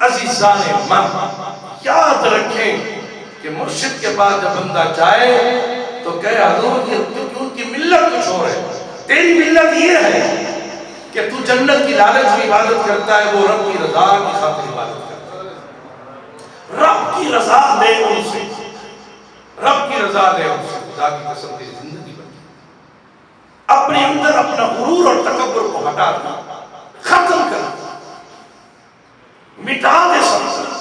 عزیزان من یاد رکھیں کہ مرشد کے بعد جب بندہ جائے تو کہے حضور کیونکہ ان کی ملت کچھ اور ہے، تیری ملت یہ ہے کہ تو جنت کی لالچ میں عبادت کرتا ہے، وہ رب کی رضا کی خاطر عبادت کرتا ہے۔ رب کی رضا لے ان سے، رب کی رضا لے ان سے، خدا کی قسم تیری زندگی بن گئی۔ اپنے اندر اپنا غرور اور تکبر کو ہٹا دے، ختم کر مٹا دے سب،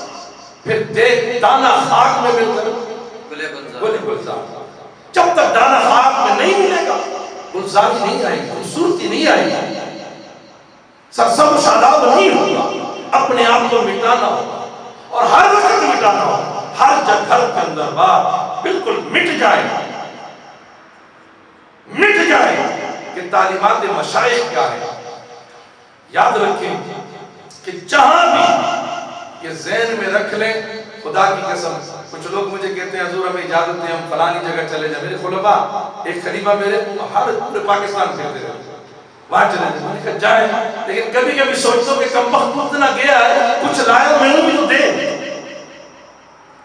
پھر دیکھ دانا خاک میں مل کر گلے گلزار۔ جب تک دانا خاک میں نہیں ملے گا گلزاری نہیں آئے گی، خوبصورتی نہیں آئے گی، سرسبز و شاداب نہیں ہوگا۔ اپنے آپ کو مٹانا ہوگا اور ہر وقت مٹانا ہوگا، ہر جگہ گھر کے اندر بات بالکل مٹ جائے، مٹ جائے کہ تعلیمات مشائخ کیا ہے۔ یاد رکھیں کہ جہاں بھی یہ ذہن میں رکھ لیں، خدا کی قسم کچھ لوگ مجھے کہتے ہیں حضور ہمیں اجازت دیں ہم فلانی جگہ چلے جائیں۔ میرے خلفاء ایک خلیفہ میرے ہر پورے پاکستان پھرتے رہتے وہاں چلے جائیں، میں نے کہا جائیں، لیکن کبھی کبھی سوچتا ہوں کہ کم وقت اتنا گیا ہے کچھ لایا میں بھی تو دے،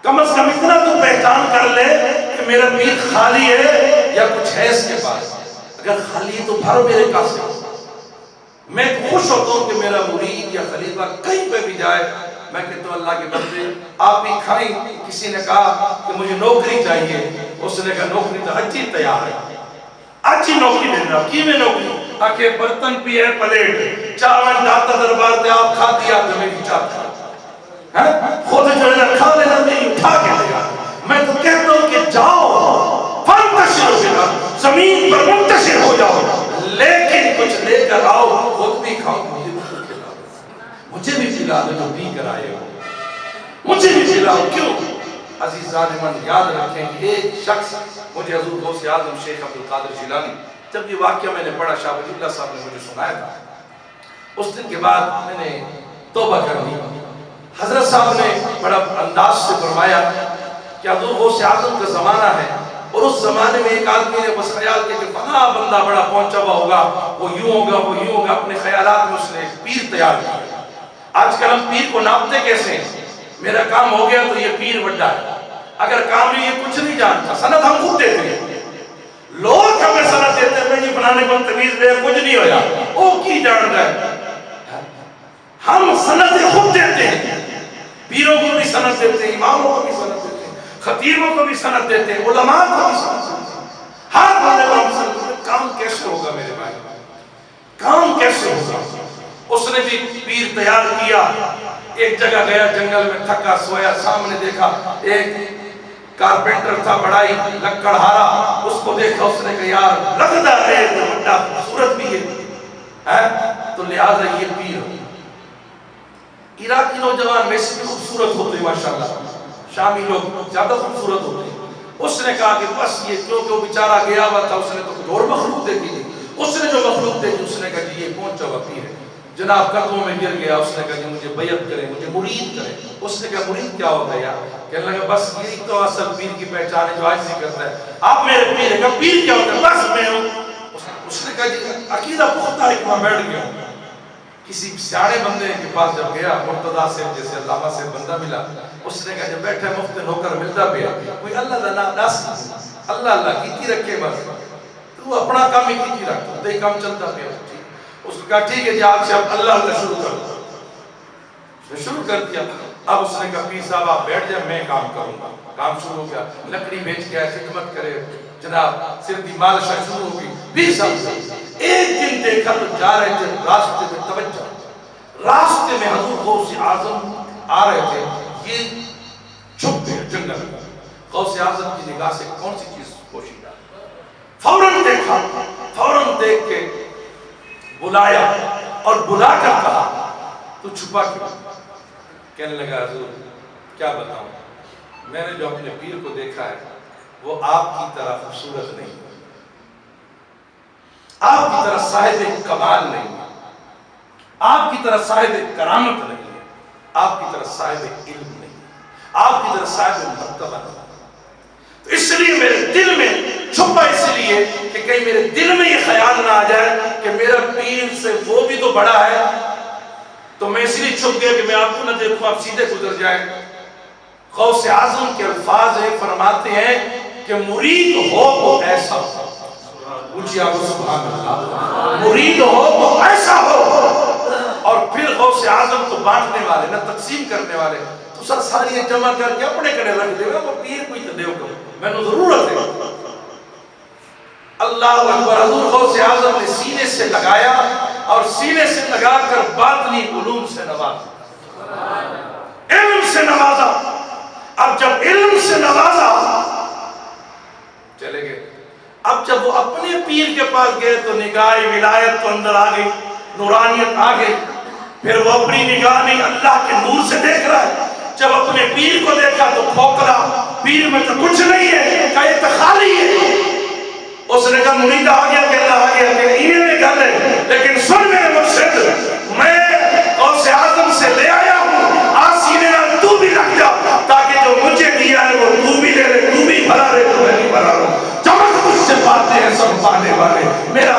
کم از کم اتنا تو پہچان کر لے کہ میرا پیر خالی ہے یا کچھ ہے اس کے پاس۔ اگر خالی تو بھر میرے پاس ہے، میں خوش ہوتا ہوں کہ میرا مرید یا خلیفہ کہیں پہ بھی جائے، میں کہتا ہوں اللہ کے بندے آپ ہی کھائیں۔ کسی نے کہا کہ مجھے نوکری چاہیے، اس نے کہا نوکری تو اچھی تیار ہے، اچھی نوکری دینا، کی میں نوکری آکے برتن پی ہے پلیٹ چاول داتا دربار دے آپ کھا دیا تو میری چاہتا خود جو ہے کھا لینا نہیں اٹھا کے لیا۔ میں تو کہتا ہوں کہ جاؤ فانتشر ہو جاؤ، زمین پر منتشر ہو جاؤ، لیکن کچھ لے کر آؤ، خود بھی کھاؤ، مجھے بھی کھلاؤ، مجھے بھی کھلا دو جو پی کر آئے ہو، مجھے بھی کھلاؤ۔ کیوں عزیزان من یاد رکھیں کہ ایک شخص مجھے حضور غوث اعظم شیخ عبدالقادر جیلانی، جب یہ واقعہ میں نے پڑھا شاہ ولی اللہ صاحب نے مجھے سنایا تھا، اس دن کے بعد میں نے توبہ کر لی۔ حضرت صاحب نے بڑا انداز سے فرمایا کہ حضور غوث اعظم کا زمانہ ہے، اور اس زمانے میں ایک آدمی نے بس خیال کیا کہ فلاں بندہ بڑا پہنچا ہوا ہوگا، وہ یوں ہوگا وہ یوں ہوگا، اپنے خیالات میں اس نے ایک پیر تیار کیا۔ آج کل ہم پیر کو ناپتے کیسے ہیں؟ میرا کام ہو گیا تو یہ پیر بڑا ہے، اگر کام نہیں یہ کچھ نہیں جانتا، سند ہم خود دیتے ہیں، لوگ ہمیں سند دیتے ہیں، میں یہ فلانے کو تمیز دے کچھ نہیں ہویا، وہ کی جانتا ہے؟ ہم سند خود دیتے ہیں، پیروں کو بھی سند دیتے ہیں، اماموں کو بھی سند دیتے ہیں، خطیبوں کو بھی سند دیتے ہیں، علماء کو بھی سند دیتے ہیں، ہر بندے کو ہم سند دیتے ہیں۔ کام کیسے ہوگا میرے بھائی، کام کیسے ہوگا؟ اس نے بھی پیر تیار کیا، ایک جگہ گیا جنگل میں، تھکا سویا، سامنے دیکھا ایک کارپینٹر تھا بڑا ہی لکڑہارا، اس کو دیکھا، اس نے کہا یار لگتا ہے بڑا خوبصورت بھی ہے تو لہٰذا یہ پیر۔ عراقی نوجوان ویسے بھی خوبصورت ہوتے ہیں ماشاءاللہ، شامی لوگ زیادہ خوبصورت ہوتے ہیں۔ اس نے کہا کہ بس یہ کیونکہ وہ بیچارہ گیا ہوا تھا، اس نے تو کچھ اور مخلوق دیکھی تھی، اس نے جو مخلوق دیکھی اس نے کہا جی یہ پہنچا ہوا پیر ہے، جناب قدموں میں گر گیا، اس نے کہا کہ مجھے بیعت کرے، مجھے مرید کرے۔ اس نے کہا مرید کیا ہوتا ہے یار؟ کہنے لگا بس یہی تو اصل پیر کی پہچان ہے جو عاجزی کرتا ہے، آپ میرے پیر ہیں۔ کہا پیر کیا ہوتا ہے؟ بس میں ہوں۔ اس نے کہا جی عقیدہ پختہ ہے، میں بیٹھ گیا۔ کسی سیاڑے بندے کے پاس جب گیا، مرتضیٰ سے جیسے علامہ سے بندہ ملا، اس نے کہا جب بیٹھے مفت نوکر ملتا پیا، کوئی اللہ دا ناس اللہ اللہ کیتی رکھے، بس تو اپنا کام ہی کیتی رکھتا، تو ہی کام چلتا پیا۔ اس نے کہا ٹھیک ہے جی آپ سے اب اللہ اللہ شروع کر دو۔ اس نے شروع کر دیا۔ اب اس نے کہا پیر صاحب آپ بیٹھ جائیں، میں کام کروں گا۔ کام شروع ہو گیا، لکڑی بیچ کے خدمت کرے جناب، صرف مالشہ شروع ہوگی۔ پیر صاحب ایک دن دیکھا تو جا رہے تھے راستے میں، توجہ راستے میں حضور غوث اعظم آ رہے تھے، یہ چھپ گئے جنگل میں۔ غوث اعظم کی نگاہ سے کون سی چیز پوشیدہ، فوراً دیکھا، فوراً دیکھ کے بلایا اور بلا کر کہا تو چھپا کیوں؟ کہنے لگا حضور کیا بتاؤں، میں نے جو اپنے پیر کو دیکھا ہے وہ آپ کی طرح خوبصورت نہیں، آپ کی طرح صاحب کمال نہیں، آپ کی طرح صاحب کرامت نہیں، آپ کی طرح صاحب علم نہیں، آپ کی طرح صاحب مرتبہ نہیں۔ تو اس لیے میرے دل میں چھپا، اس لیے کہ کہیں میرے دل میں یہ خیال نہ آ جائے کہ میرا پیر سے وہ بھی تو بڑا ہے، تو میں اس لیے چھپ گیا کہ میں آپ کو نہ دیکھوں، آپ سیدھے گزر جائیں۔ غوث اعظم کے الفاظ فرماتے ہیں کہ مرید ہو تو ایسا ہو، اونچی آواز سے سبحان اللہ، مرید ہو تو ایسا ہو۔ اور پھر غوث اعظم تو بانٹنے والے نہ تقسیم کرنے والے، تو سر ساری جمع کر کے اپنے کڑے رکھ دے گا، وہ پیر کوئی تو دیو گا، میں نے ضرورت ہے۔ اللہ اکبر، حضور غوث اعظم نے سینے سے لگایا اور سینے سے لگا کر باطنی علوم سے نوازا، علم سے نوازا۔ اب جب علم سے نوازا چلے گئے، اب جب وہ اپنے پیر کے پاس گئے تو نگاہ ولایت تو اندر آ گئی، نورانیت آ گئی۔ پھر وہ اپنی نگاہ نہیں اللہ کے نور سے دیکھ رہا ہے، جب اپنے پیر کو دیکھا تو کھوکھلا، پیر میں تو کچھ نہیں ہے، کہ یہ تو خالی ہے۔ اس نے کہا مرید آ گیا کہ اللہ آ گیا کہ انہیں میں گل ہے، لیکن سن میرے مرشد، میں غوث اعظم سے لے آیا ہوں، آسینے نہ تو بھی لگ جا، تاکہ جو مجھے دیا ہے وہ تو بھی لے لے، تو بھی بھرا رہے تو میں نہیں بھرا رہا ہوں۔ چمک مجھ سے پاتے ہیں سب پانے والے، میرا